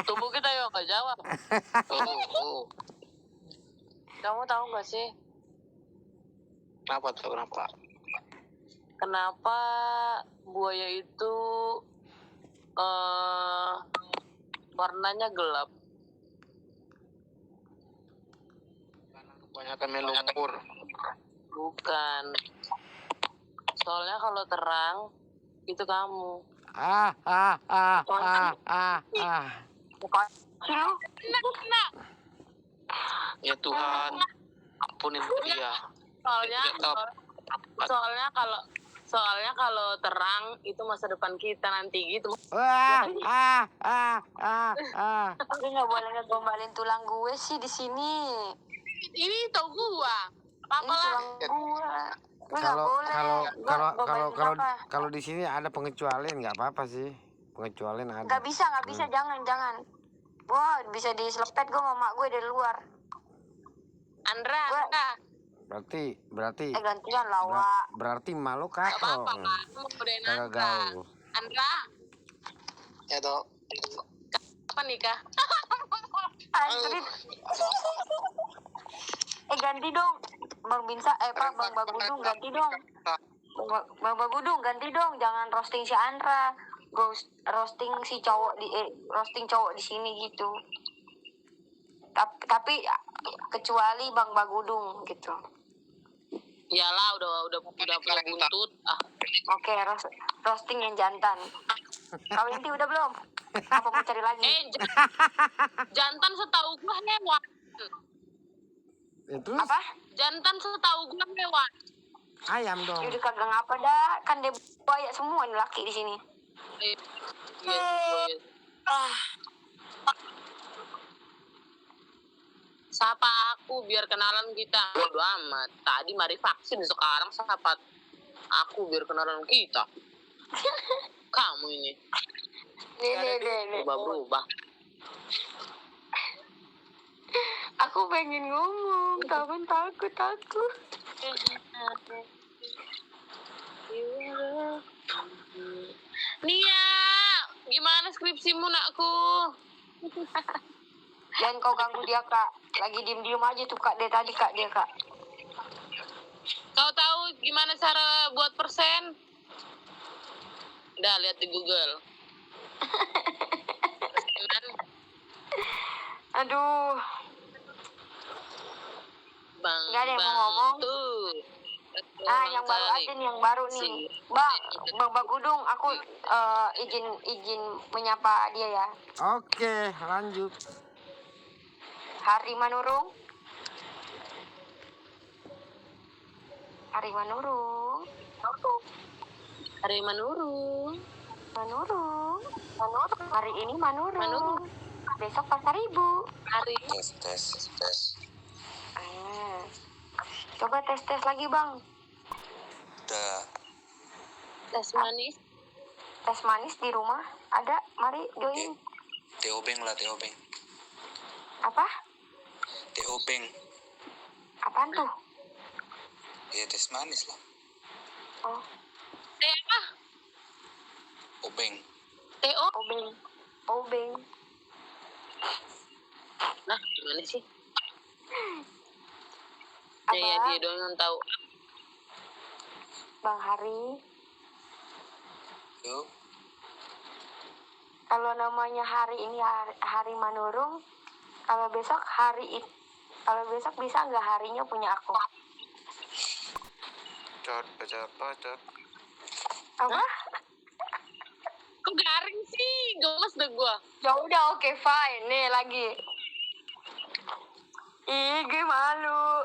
Tubuh kita yang nggak jawab. Kamu tahu nggak sih? Kenapa tuh? Kenapa? Kenapa buaya itu warnanya gelap? Karena kebanyakan minum lumpur. Bukan. Soalnya kalau terang itu kamu. Ya Tuhan, ampunin dia. Soalnya kalau terang itu masa depan kita nanti gitu. Tapi nggak boleh ngegombalin tulang gue sih di sini. Ini tau gua. Ini tulang gue. Gue nggak boleh. Kalau di sini ada pengecualian nggak apa-apa sih. Pengecualian ada. Nggak bisa, jangan. Wah, bisa diselepet gue sama mak gue dari luar. Andra. Berarti gantian lawa. berarti malu katong. Kagak gaul. Andra. Ya toh. Kapan nikah? Astrid. Ganti dong. Bang Bagudung ganti dong. Bang Bagudung ganti dong. Jangan roasting si Andra. Roasting si cowok roasting cowok di sini gitu. Tapi kecuali Bang Bagudung gitu. Iyalah udah punya buntut. Oke, roasting yang jantan. Kau inti udah belum? Apa mau cari lagi? Jantan setahu gua hewan. Terus? Apa? Jantan setahu gua hewan. Ayam dong. Udah kagak ngapa dah, kan dia buaya semua nih laki di sini. Iya. Sapa aku biar kenalan kita. Bodo amat. Tadi mari vaksin, sekarang sapa aku biar kenalan kita. Kamu ini. Nih. Berubah. Aku pengen ngomong, tapi takut. Nia, gimana skripsimu nakku? Jangan kau ganggu dia, Kak. Lagi diem aja tuh, Kak. Dia tadi, Kak. Kau tahu gimana cara buat persen? Udah lihat di Google. Aduh. Nggak ada yang mau ngomong. Yang baru aja nih, Bang Bagudung, aku izin menyapa dia ya. Oke, lanjut. Hari Manurung. Hari ini Manurung. Besok Pasar Ibu. Tes. Coba tes lagi, Bang. Udah. Tes manis. Tes manis di rumah ada, mari join. Teobeng. Apa? Teobeng. Apaan tuh? Ya tes manis lah. Oh. Apa? Obeng. Obeng. Nah, gimana sih? Abang, dia doang yang tahu. Bang Hari. Yuk. Kalau namanya hari ini hari Manurung, kalau besok bisa nggak harinya punya aku? Baca apa? Apa? Kok garing sih? Gemes deh gua. Ya udah, oke, fine. Nih lagi. Ih, gue malu.